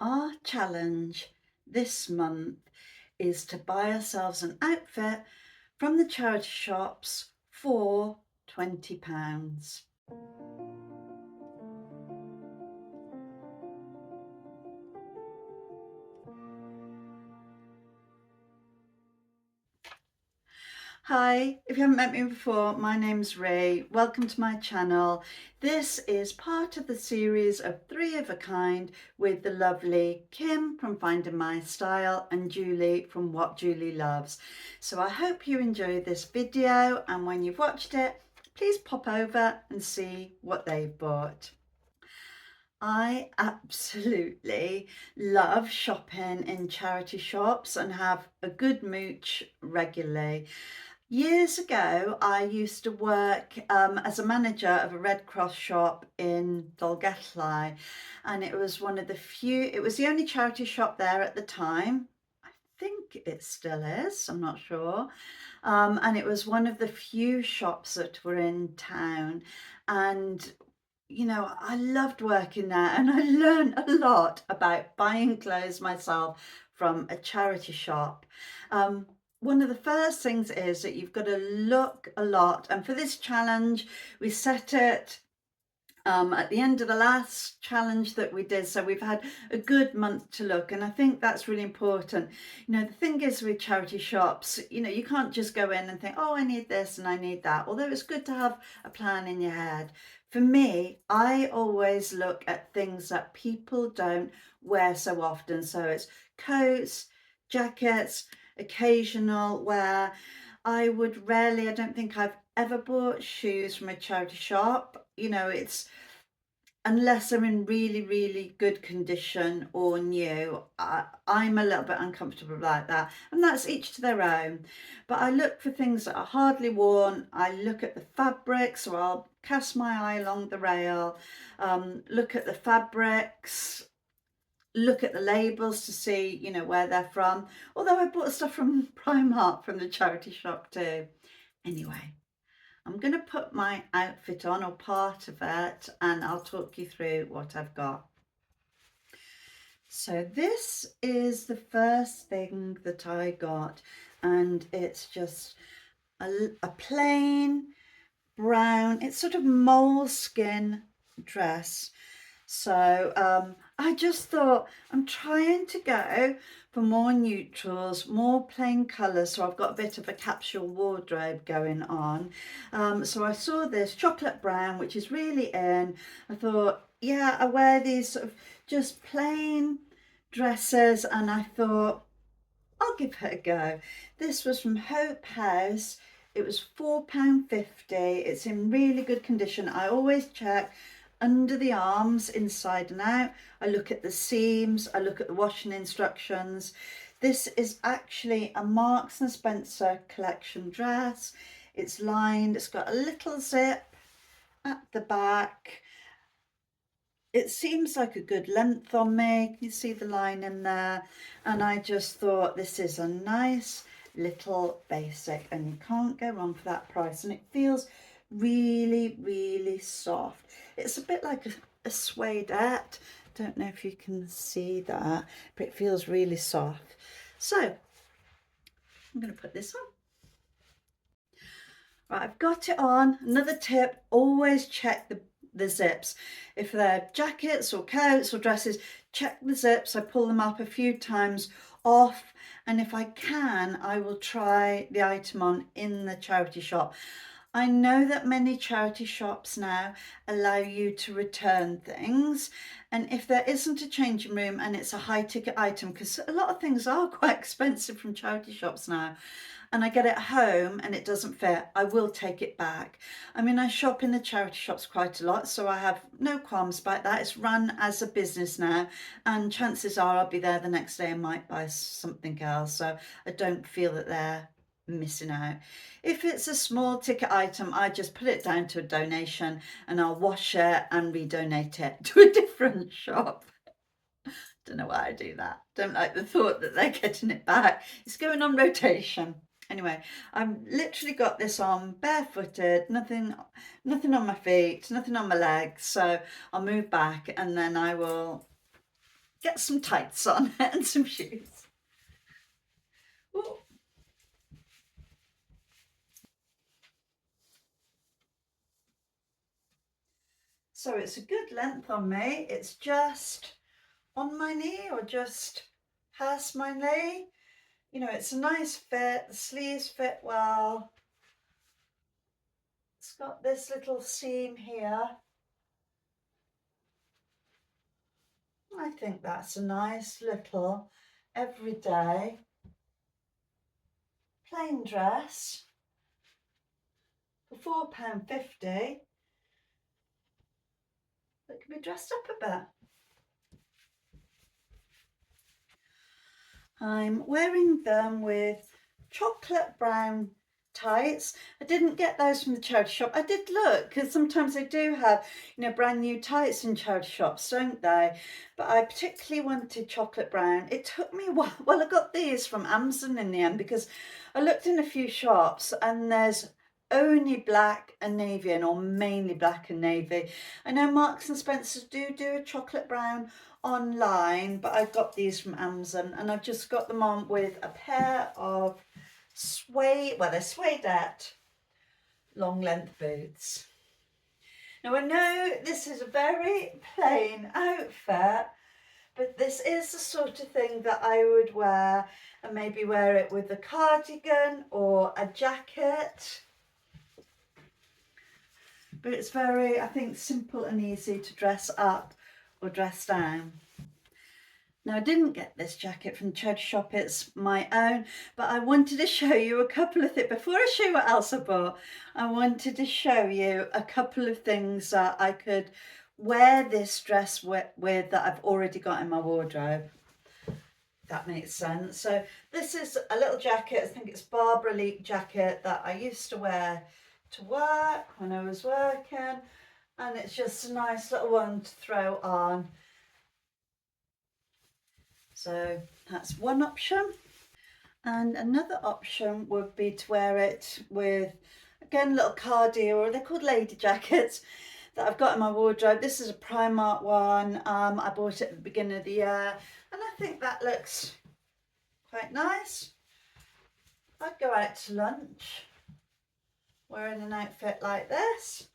Our challenge this month is to buy ourselves an outfit from the charity shops for £20. Hi, if you haven't met me before, my name's Ray. Welcome to my channel. This is part of the series of 3 of a kind with the lovely Kim from Finding My Style and Julie from What Julie Loves. So I hope you enjoy this video, and when you've watched it, please pop over and see what they've bought. I absolutely love shopping in charity shops and have a good mooch regularly. Years ago, I used to work as a manager of a Red Cross shop in Dolgellau, and it was it was the only charity shop there at the time. I think it still is, I'm not sure. And it was one of the few shops that were in town. And I loved working there, and I learned a lot about buying clothes myself from a charity shop. One of the first things is that you've got to look a lot, and for this challenge we set it at the end of the last challenge that we did, so we've had a good month to look, and I think that's really important. The thing is with charity shops, you can't just go in and think, oh, I need this and I need that, although it's good to have a plan in your head. For me, I always look at things that people don't wear so often, so it's coats, jackets, occasional wear. I don't think I've ever bought shoes from a charity shop. It's unless they're in really, really good condition or new. I'm a little bit uncomfortable like that, and that's each to their own. But I look for things that are hardly worn. I look at the fabrics, or I'll cast my eye along the rail, look at the fabrics, look at the labels to see, where they're from. Although I bought stuff from Primark from the charity shop too. Anyway, I'm going to put my outfit on, or part of it, and I'll talk you through what I've got. So this is the first thing that I got, and it's just a plain brown, it's sort of moleskin dress. So I just thought I'm trying to go for more neutrals, more plain colours, so I've got a bit of a capsule wardrobe going on. So I saw this chocolate brown, which is really in. I thought, yeah, I wear these sort of just plain dresses, and I thought I'll give it a go. This was from Hope House. It was £4.50. It's in really good condition. I always check under the arms, inside and out. I look at the seams, I look at the washing instructions. This is actually a Marks and Spencer collection dress. It's lined, it's got a little zip at the back. It seems like a good length on me. You see the line in there, and I just thought this is a nice little basic, and you can't go wrong for that price, and it feels really, really soft. It's a bit like a suedette. Don't know if you can see that, but it feels really soft. So I'm going to put this on. Right, I've got it on. Another tip, always check the zips. If they're jackets or coats or dresses, check the zips. I pull them up a few times off, and if I can, I will try the item on in the charity shop. I know that many charity shops now allow you to return things, and if there isn't a changing room and it's a high ticket item, because a lot of things are quite expensive from charity shops now, and I get it home and it doesn't fit, I will take it back. I mean, I shop in the charity shops quite a lot, so I have no qualms about that. It's run as a business now, and chances are I'll be there the next day and might buy something else, so I don't feel that they're missing out. If it's a small ticket item, I just put it down to a donation, and I'll wash it and redonate it to a different shop. Don't know why I do that. Don't like the thought that they're getting it back. It's going on rotation. Anyway, I've literally got this on barefooted, nothing on my feet, nothing on my legs. So I'll move back, and then I will get some tights on and some shoes. Ooh. So it's a good length on me. It's just on my knee or just past my knee. You know, it's a nice fit. The sleeves fit well. It's got this little seam here. I think that's a nice little everyday plain dress for £4.50 that can be dressed up a bit. I'm wearing them with chocolate brown tights. I didn't get those from the charity shop. I did look, because sometimes they do have, you know, brand new tights in charity shops, don't they? But I particularly wanted chocolate brown. It took me a while. Well, I got these from Amazon in the end, because I looked in a few shops and there's only black and navy, and or mainly black and navy. I know Marks and Spencer's do a chocolate brown online, but I got these from Amazon, and I've just got them on with a pair of suede, well, they're suedette long length boots. Now I know this is a very plain outfit, but this is the sort of thing that I would wear, and maybe wear it with a cardigan or a jacket. But it's very, I think, simple and easy to dress up or dress down. Now, I didn't get this jacket from the charity shop, it's my own, but I wanted to show you a couple of things. Before I show you what else I bought, I wanted to show you a couple of things that I could wear this dress with that I've already got in my wardrobe. That makes sense. So this is a little jacket, I think it's Barbara Lee jacket that I used to wear to work when I was working, and it's just a nice little one to throw on. So that's one option, and another option would be to wear it with, again, little cardi, or they're called lady jackets, that I've got in my wardrobe. This is a Primark one. I bought it at the beginning of the year, and I think that looks quite nice. I'd go out to lunch wearing an outfit like this.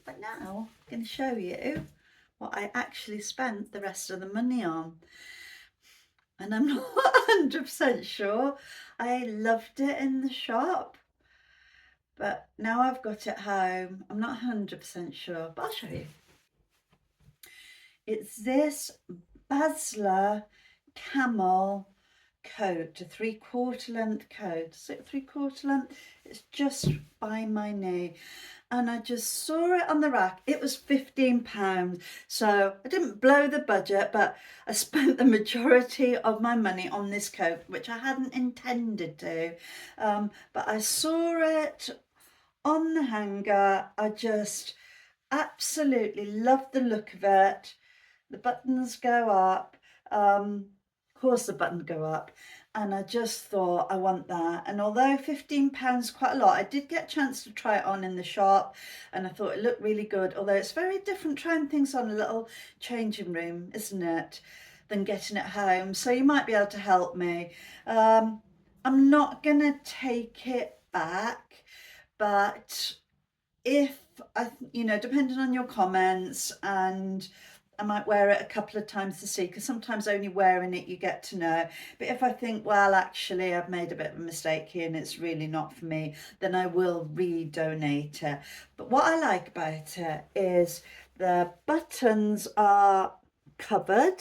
But now I'm going to show you what I actually spent the rest of the money on. And I'm not 100% sure. I loved it in the shop, but now I've got it home, I'm not 100% sure, but I'll show you. It's this Basler camel coat, a 3/4 length coat. Is it 3/4 length? It's just by my knee, and I just saw it on the rack. It was £15, so I didn't blow the budget, but I spent the majority of my money on this coat, which I hadn't intended to, but I saw it on the hanger. I just absolutely loved the look of it. The buttons go up, of course the buttons go up, and I just thought, I want that. And although £15 quite a lot, I did get a chance to try it on in the shop, and I thought it looked really good, although it's very different trying things on a little changing room, isn't it, than getting it home. So you might be able to help me. I'm not gonna take it back, but if I, you know, depending on your comments, and I might wear it a couple of times to see, because sometimes only wearing it you get to know. But if I think, well, actually I've made a bit of a mistake here and it's really not for me, then I will redonate it. But what I like about it is the buttons are covered.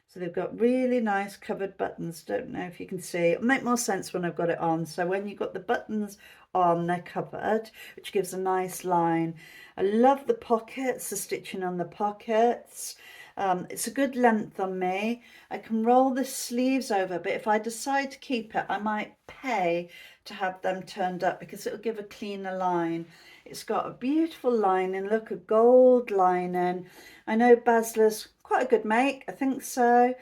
So they've got really nice covered buttons. Don't know if you can see. It'll make more sense when I've got it on. So when you've got the buttons on, they're covered, which gives a nice line. I love the pockets, the stitching on the pockets. It's a good length on me. I can roll the sleeves over, but if I decide to keep it, I might pay to have them turned up, because it'll give a cleaner line. It's got a beautiful lining, look, a gold lining. I know Basler's quite a good make, I think so.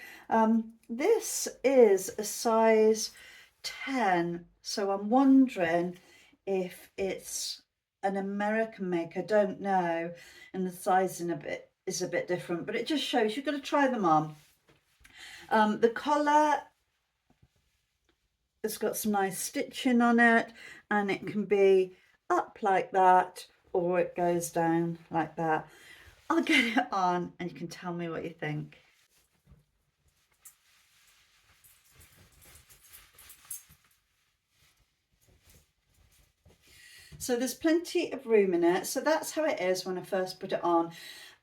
This is a size 10, so I'm wondering if it's an American make, I don't know, and the sizing is a bit different, but it just shows you've got to try them on. The collar, it's got some nice stitching on it, and it can be up like that or it goes down like that. I'll get it on and you can tell me what you think. So there's plenty of room in it. So that's how it is when I first put it on.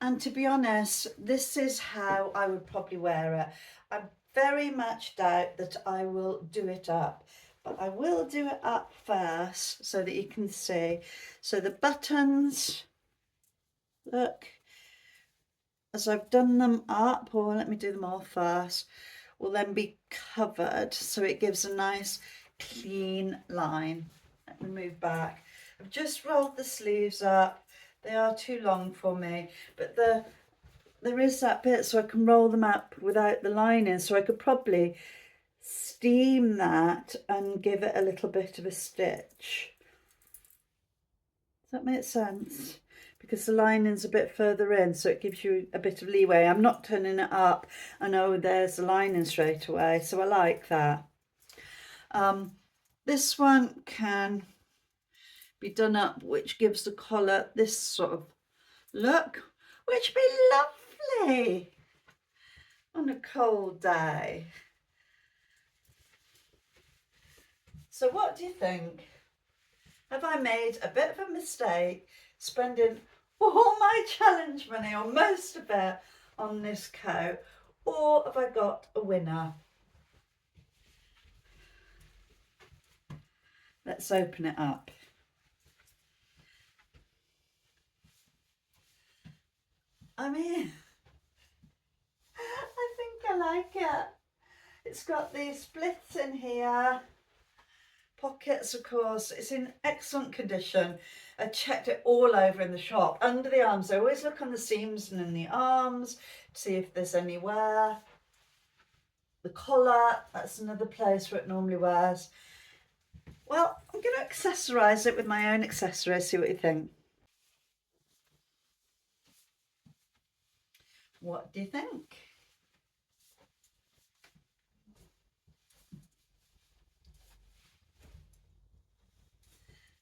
And to be honest, this is how I would probably wear it. I very much doubt that I will do it up, but I will do it up first so that you can see. So the buttons, look, as I've done them up, or let me do them all first, will then be covered. So it gives a nice clean line. Let me move back. I've just rolled the sleeves up. They are too long for me, but there is that bit so I can roll them up without the lining, so I could probably steam that and give it a little bit of a stitch. Does that make sense? Because the lining's a bit further in, so it gives you a bit of leeway. I'm not turning it up. I know there's the lining straight away, so I like that. This one can be done up, which gives the collar this sort of look, which would be lovely on a cold day. So what do you think? Have I made a bit of a mistake spending all my challenge money, or most of it, on this coat, or have I got a winner? Let's open it up. I mean, I think I like it. It's got these splits in here. Pockets, of course, it's in excellent condition. I checked it all over in the shop. Under the arms, I always look on the seams and in the arms to see if there's any wear. The collar, that's another place where it normally wears. Well, I'm going to accessorise it with my own accessories, see what you think. What do you think?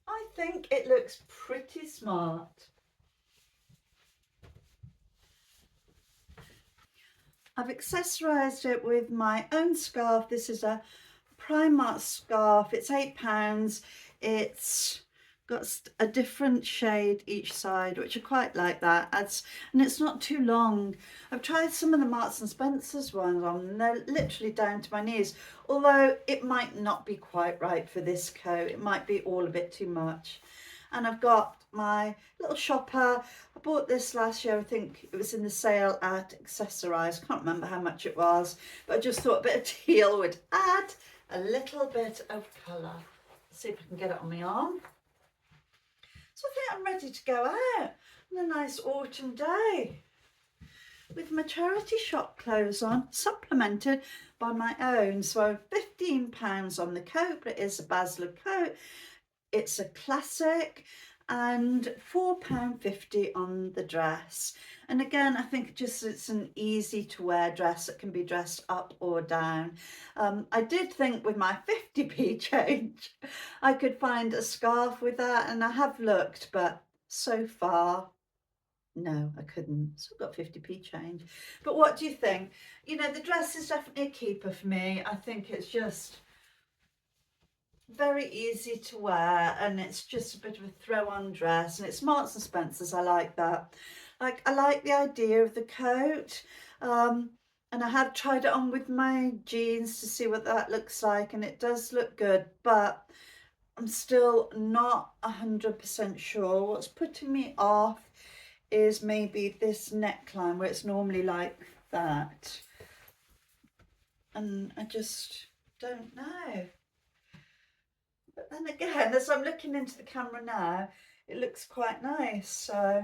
I think it looks pretty smart. I've accessorised it with my own scarf. This is a Primark scarf. It's £8. It's got a different shade each side, which I quite like that. And it's not too long. I've tried some of the Marks and Spencer's ones on, and they're literally down to my knees. Although it might not be quite right for this coat. It might be all a bit too much. And I've got my little shopper. I bought this last year. I think it was in the sale at Accessorise. Can't remember how much it was, but I just thought a bit of teal would add a little bit of colour. Let's see if I can get it on my arm. So I think I'm ready to go out on a nice autumn day with my charity shop clothes on, supplemented by my own. So £15 on the coat, but it is a Basler coat. It's a classic, and £4.50 on the dress. And again, I think it's an easy to wear dress that can be dressed up or down. I did think with my 50p change I could find a scarf with that, and I have looked, but so far no, I couldn't. So I've got 50p change. But what do you think? You know, the dress is definitely a keeper for me. I think it's just very easy to wear, and it's just a bit of a throw-on dress, and it's Marks and Spencer's. I like that. Like, I like the idea of the coat, and I have tried it on with my jeans to see what that looks like, and it does look good, but I'm still not 100% sure. What's putting me off is maybe this neckline where it's normally like that, and I just don't know. But then again, as I'm looking into the camera now, it looks quite nice. So,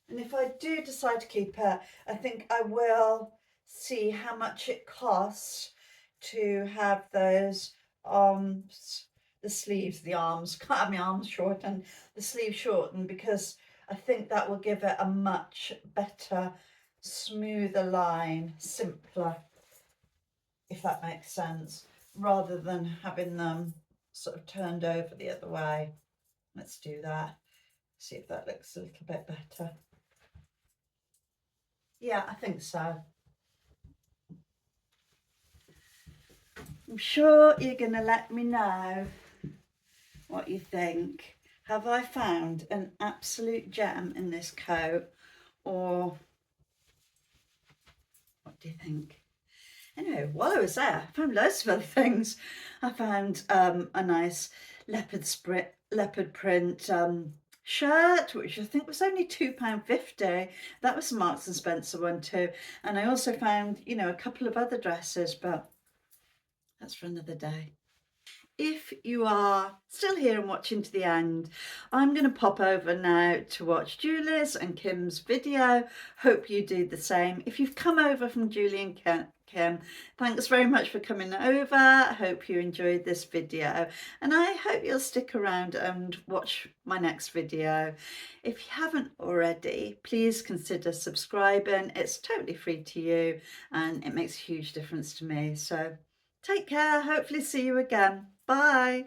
and if I do decide to keep it, I think I will see how much it costs to have those arms the sleeves, the arms, can't have my arms shortened, the sleeves shortened, because I think that will give it a much better, smoother line, simpler, if that makes sense, rather than having them sort of turned over the other way. Let's do that. See if that looks a little bit better. Yeah, I think so. I'm sure you're going to let me know what you think. Have I found an absolute gem in this coat, or what do you think? Anyway, while I was there, I found loads of other things. I found a nice leopard print shirt, which I think was only £2.50. That was a Marks and Spencer one too. And I also found, you know, a couple of other dresses, but that's for another day. If you are still here and watching to the end, I'm going to pop over now to watch Julie's and Kim's video. Hope you do the same. If you've come over from Julie and Kim, thanks very much for coming over. I hope you enjoyed this video, and I hope you'll stick around and watch my next video. If you haven't already, please consider subscribing. It's totally free to you and it makes a huge difference to me. So take care. Hopefully see you again. Bye.